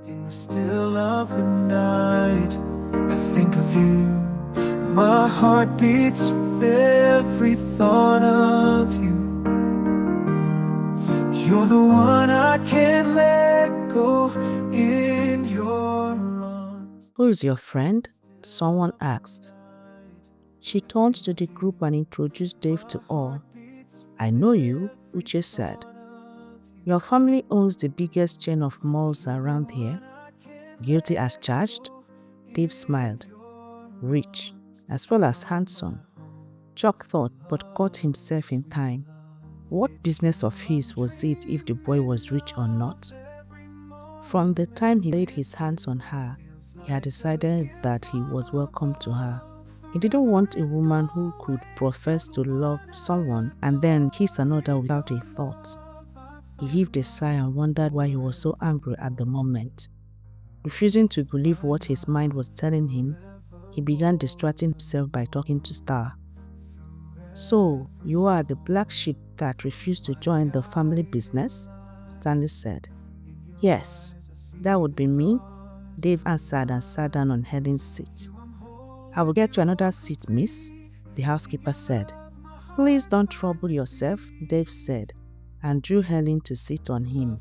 In the still of the night, I think of you. My heart beats with every thought of you. You're the one I can't let go in your arms. Who is your friend? Someone asked. She turned to the group and introduced Dave to all. I know you, Uche said. Your family owns the biggest chain of malls around here. Guilty as charged? Dave smiled. Rich, as well as handsome. Chuck thought, but caught himself in time. What business of his was it if the boy was rich or not? From the time he laid his hands on her, he had decided that he was welcome to her. He didn't want a woman who could profess to love someone and then kiss another without a thought. He heaved a sigh and wondered why he was so angry at the moment. Refusing to believe what his mind was telling him, he began distracting himself by talking to Star. So, you are the black sheep that refused to join the family business? Stanley said. Yes, that would be me, Dave answered and sat down on Helen's seat. I will get you another seat, miss, the housekeeper said. Please don't trouble yourself, Dave said, and drew Helen to sit on him.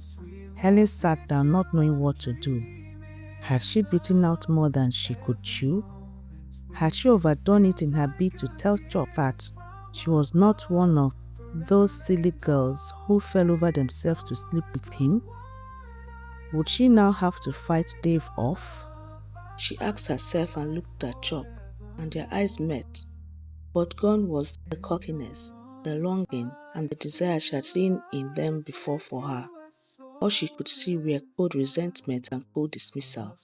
Helen sat down not knowing what to do. Had she bitten out more than she could chew? Had she overdone it in her bid to tell Chuck that she was not one of those silly girls who fell over themselves to sleep with him? Would she now have to fight Dave off? She asked herself and looked at Chuck, and their eyes met. But gone was the cockiness, the longing, and the desire she had seen in them before for her. All she could see were cold resentment and cold dismissal.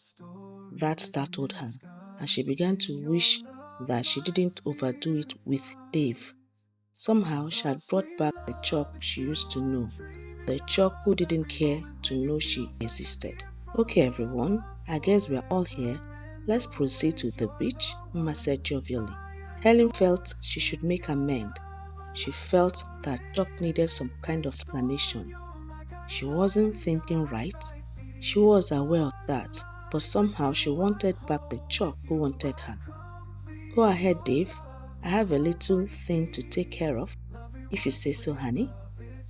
That startled her, and she began to wish that she didn't overdo it with Dave. Somehow she had brought back the Chuck she used to know, the Chuck who didn't care to know she existed. Okay everyone, I guess we're all here. Let's proceed to the beach, Mama said jovially. Helen felt she should make amends. She felt that Chuck needed some kind of explanation. She wasn't thinking right. She was aware of that, but somehow she wanted back the Chuck who wanted her. Go ahead, Dave. I have a little thing to take care of, if you say so, honey.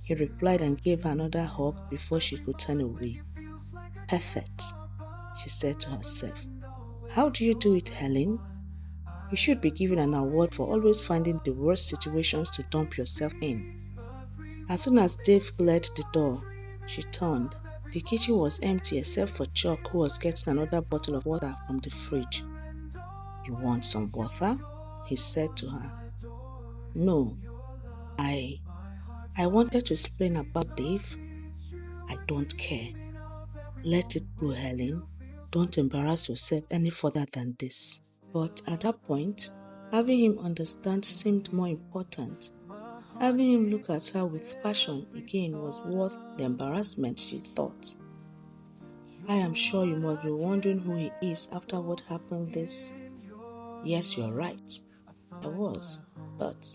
He replied and gave her another hug before she could turn away. Perfect, she said to herself. How do you do it, Helen? You should be given an award for always finding the worst situations to dump yourself in. As soon as Dave cleared the door, she turned. The kitchen was empty except for Chuck, who was getting another bottle of water from the fridge. You want some water? He said to her. No, I wanted to explain about Dave. I don't care. Let it go, Helen. Don't embarrass yourself any further than this. But at that point, having him understand seemed more important. Having him look at her with passion again was worth the embarrassment, she thought. I am sure you must be wondering who he is after what happened this. Yes, you're right. I was, but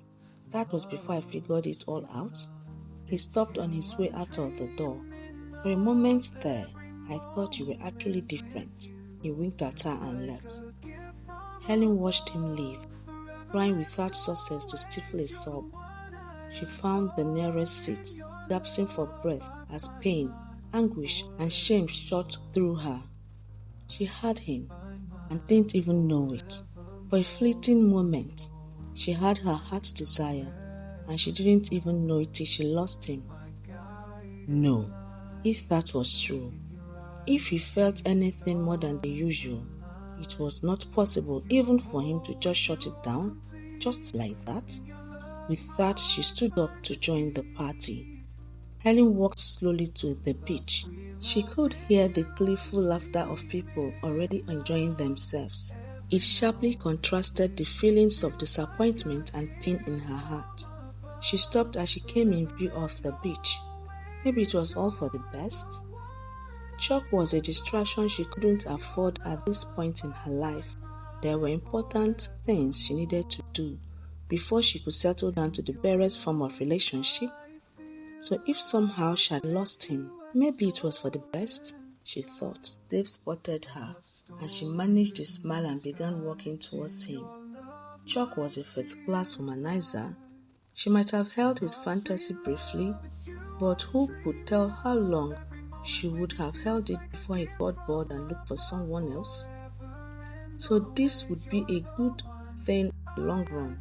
that was before I figured it all out. He stopped on his way out of the door. For a moment there, I thought you were actually different. He winked at her and left. Helen watched him leave, trying without success to stifle a sob. She found the nearest seat, gasping for breath as pain, anguish, and shame shot through her. She had him and didn't even know it. For a fleeting moment, she had her heart's desire, and she didn't even know it till she lost him. No, if that was true, if he felt anything more than the usual, it was not possible even for him to just shut it down, just like that. With that, she stood up to join the party. Helen walked slowly to the beach. She could hear the gleeful laughter of people already enjoying themselves. It sharply contrasted the feelings of disappointment and pain in her heart. She stopped as she came in view of the beach. Maybe it was all for the best. Chuck was a distraction she couldn't afford at this point in her life. There were important things she needed to do before she could settle down to the barest form of relationship. So if somehow she had lost him, maybe it was for the best. she thought. Dave spotted her, and she managed to smile and began walking towards him. Chuck was a first-class womanizer. She might have held his fantasy briefly, but who could tell how long she would have held it before he got bored and looked for someone else? So this would be a good thing in the long run.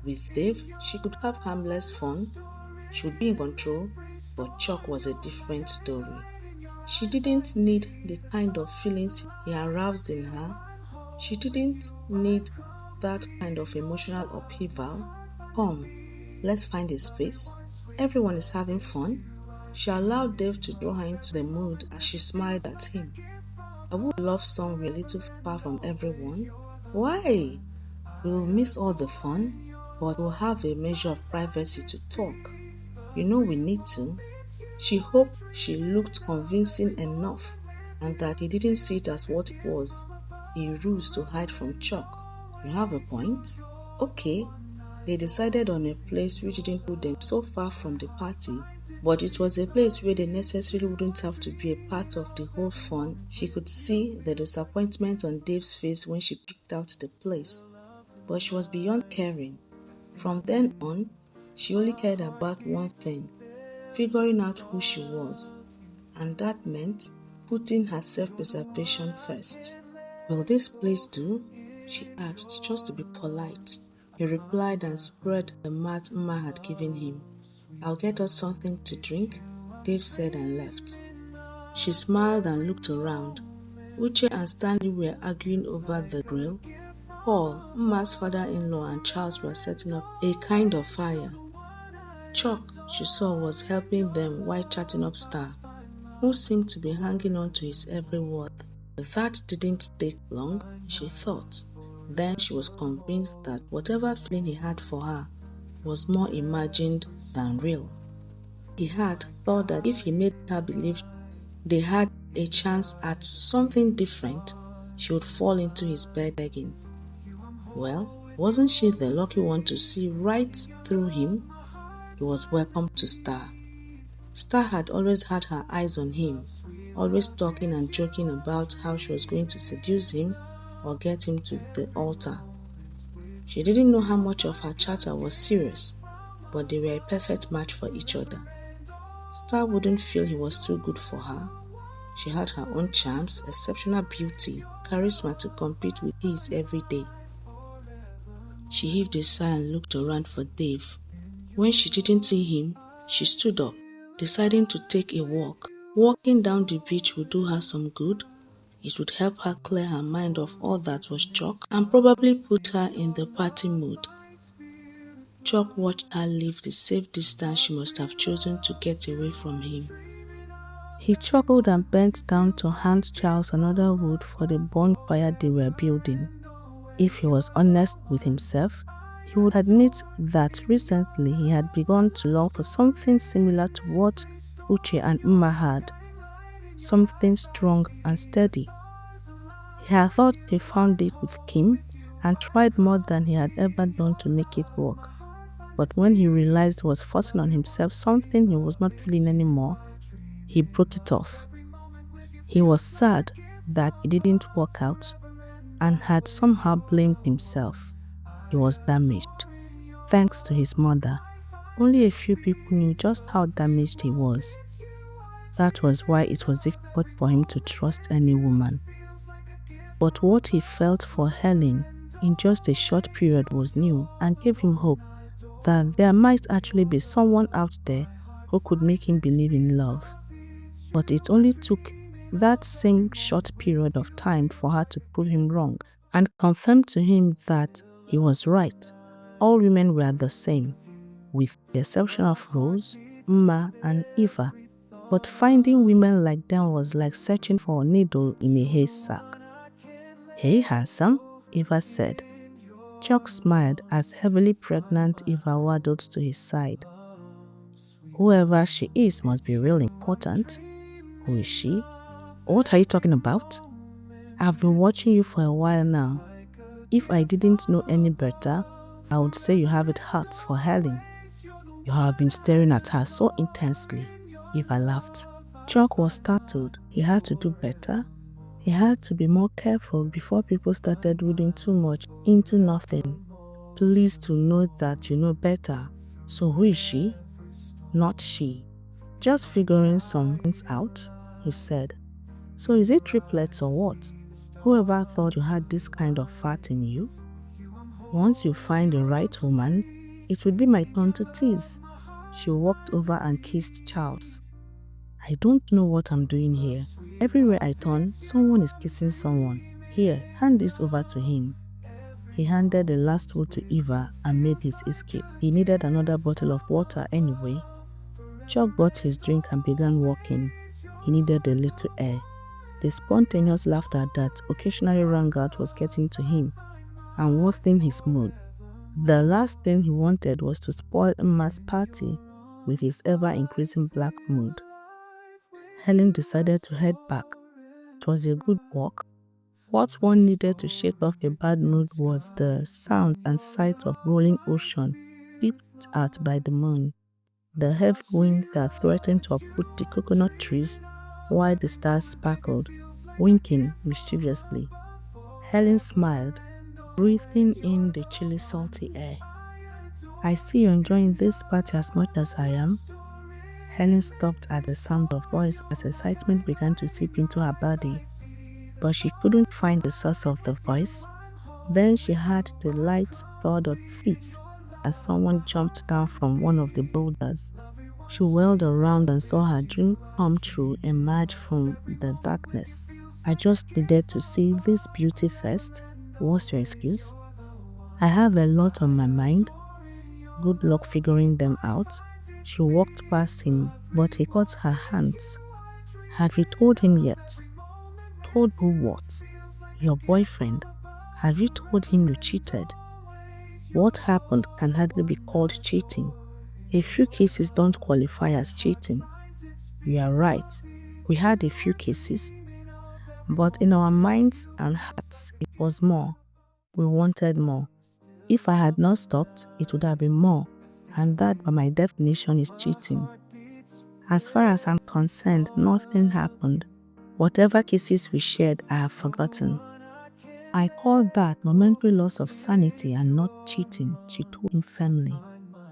With Dave, she could have harmless fun, she would be in control, but Chuck was a different story. She didn't need the kind of feelings he aroused in her. She didn't need that kind of emotional upheaval. Come, let's find a space. Everyone is having fun. She allowed Dave to draw her into the mood as she smiled at him. I would love song a little far from everyone. Why? We'll miss all the fun, but we'll have a measure of privacy to talk. You know we need to. She hoped she looked convincing enough and that he didn't see it as what it was, a ruse to hide from Chuck. You have a point? Okay. They decided on a place which didn't put them so far from the party, but it was a place where they necessarily wouldn't have to be a part of the whole fun. She could see the disappointment on Dave's face when she picked out the place, but she was beyond caring. From then on, she only cared about one thing, figuring out who she was, and that meant putting her self-preservation first. Will this place do? She asked, just to be polite. He replied and spread the mat Ma had given him. I'll get us something to drink, Dave said and left. She smiled and looked around. Uche and Stanley were arguing over the grill. Paul, Mma's father-in-law, and Charles were setting up a kind of fire. Chuck, she saw, was helping them while chatting up Star, who seemed to be hanging on to his every word. That didn't take long, she thought. Then she was convinced that whatever feeling he had for her was more imagined than real. He had thought that if he made her believe they had a chance at something different, she would fall into his bed begging. Well, wasn't she the lucky one to see right through him? He was welcome to Star. Star had always had her eyes on him, always talking and joking about how she was going to seduce him or get him to the altar. She didn't know how much of her chatter was serious, but they were a perfect match for each other. Star wouldn't feel he was too good for her. She had her own charms, exceptional beauty, charisma to compete with his every day. She heaved a sigh and looked around for Dave. When she didn't see him, she stood up, deciding to take a walk. Walking down the beach would do her some good. It would help her clear her mind of all that was Chuck and probably put her in the party mood. Chuck watched her leave the safe distance she must have chosen to get away from him. He chuckled and bent down to hand Charles another wood for the bonfire they were building. If he was honest with himself, he would admit that recently he had begun to long for something similar to what Uche and Mma had, something strong and steady. He had thought he found it with Kim and tried more than he had ever done to make it work. But when he realized he was forcing on himself something he was not feeling anymore, he broke it off. He was sad that it didn't work out and had somehow blamed himself. He was damaged. Thanks to his mother, only a few people knew just how damaged he was. That was why it was difficult for him to trust any woman. But what he felt for Helen in just a short period was new and gave him hope that there might actually be someone out there who could make him believe in love. But it only took that same short period of time for her to prove him wrong and confirm to him that he was right. All women were the same, with the exception of Rose, Mma, and Eva. But finding women like them was like searching for a needle in a haystack. Hey, handsome, Eva said. Chuck smiled as heavily pregnant Eva waddled to his side. Whoever she is must be real important. Who is she? What are you talking about? I've been watching you for a while now. If I didn't know any better, I would say you have it hot for Helen. You have been staring at her so intensely. Eva laughed. Chuck was startled. He had to do better. He had to be more careful before people started reading too much into nothing. Pleased to know that you know better. So who is she? Not she. Just figuring some things out, he said. So is it triplets or what? Whoever thought you had this kind of fat in you? Once you find the right woman, it would be my turn to tease. She walked over and kissed Charles. I don't know what I'm doing here. Everywhere I turn, someone is kissing someone. Here, hand this over to him. He handed the last one to Eva and made his escape. He needed another bottle of water anyway. Chuck bought his drink and began walking. He needed a little air. The spontaneous laughter that occasionally rang out was getting to him and worsening his mood. The last thing he wanted was to spoil Emma's party with his ever-increasing black mood. Helen decided to head back. It was a good walk. What one needed to shake off a bad mood was the sound and sight of rolling ocean peeped at by the moon, the heavy wind that threatened to uproot the coconut trees while the stars sparkled, winking mischievously. Helen smiled, breathing in the chilly salty air. I see you enjoying this party as much as I am. Helen stopped at the sound of voice as excitement began to seep into her body, but she couldn't find the source of the voice. Then she heard the light thud of feet as someone jumped down from one of the boulders. She whirled around and saw her dream come true emerge from the darkness. I just needed to see this beauty first. What's your excuse? I have a lot on my mind. Good luck figuring them out. She walked past him, but he caught her hands. Have you told him yet? Told who what? Your boyfriend. Have you told him you cheated? What happened can hardly be called cheating. A few cases don't qualify as cheating. You are right. We had a few cases, but in our minds and hearts, it was more. We wanted more. If I had not stopped, it would have been more, and that by my definition is cheating. As far as I'm concerned, nothing happened. Whatever kisses we shared, I have forgotten. I call that momentary loss of sanity and not cheating, she told him firmly.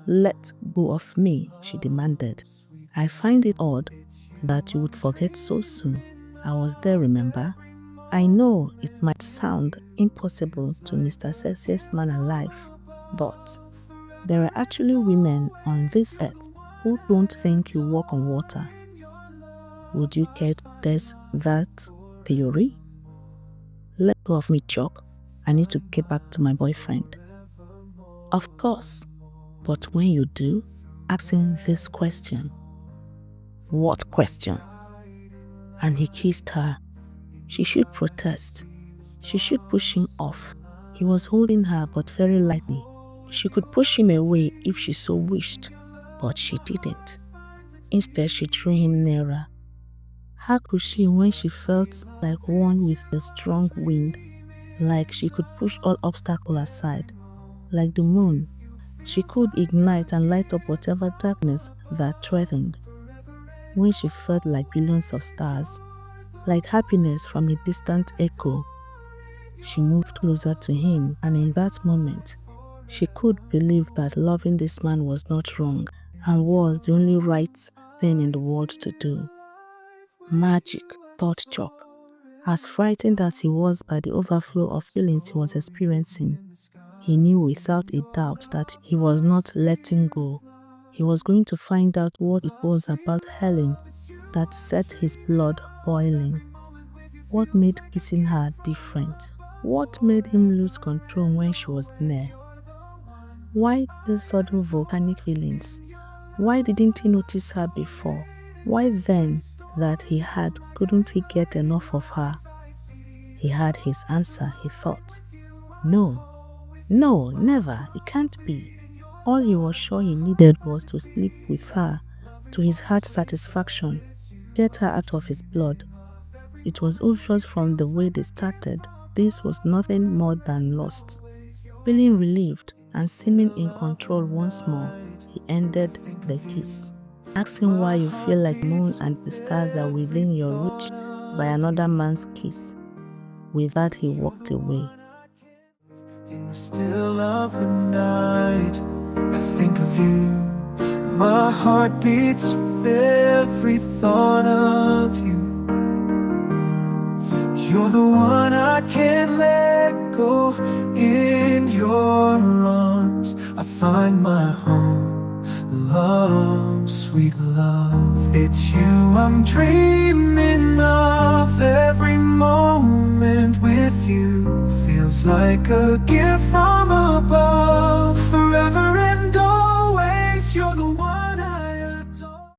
Let go of me, she demanded. I find it odd that you would forget so soon. I was there, remember? I know it might sound impossible to Mr. Sexiest man alive, but there are actually women on this earth who don't think you walk on water. Would you care to test that theory? Let go of me, Chuck. I need to get back to my boyfriend. Of course, but when you do, ask him this question. What question? And he kissed her. She should protest. She should push him off. He was holding her, but very lightly. She could push him away if she so wished, but she didn't. Instead, she drew him nearer. How could she when she felt like one with a strong wind, like she could push all obstacles aside, like the moon? She could ignite and light up whatever darkness that threatened. When she felt like billions of stars, like happiness from a distant echo, she moved closer to him, and in that moment, she could believe that loving this man was not wrong and was the only right thing in the world to do. Magic, thought Chuck, as frightened as he was by the overflow of feelings he was experiencing. He knew without a doubt that he was not letting go. He was going to find out what it was about Helen that set his blood boiling. What made kissing her different? What made him lose control when she was near? Why the sudden volcanic feelings? Why didn't he notice her before? Why then that he had couldn't he get enough of her? He had his answer, he thought. No, never, it can't be. All he was sure he needed was to sleep with her, to his heart's satisfaction, get her out of his blood. It was obvious from the way they started, this was nothing more than lust. Feeling relieved and seeming in control once more, he ended the kiss. asking why you feel like the moon and the stars are within your reach by another man's kiss. With that, he walked away. In the still of the night, I think of you. My heart beats with every thought of you. You're the one I can't let go. In your arms I find my home. Love, sweet love, it's you I'm dreaming of. Every moment with you feels like a gift from above. Forever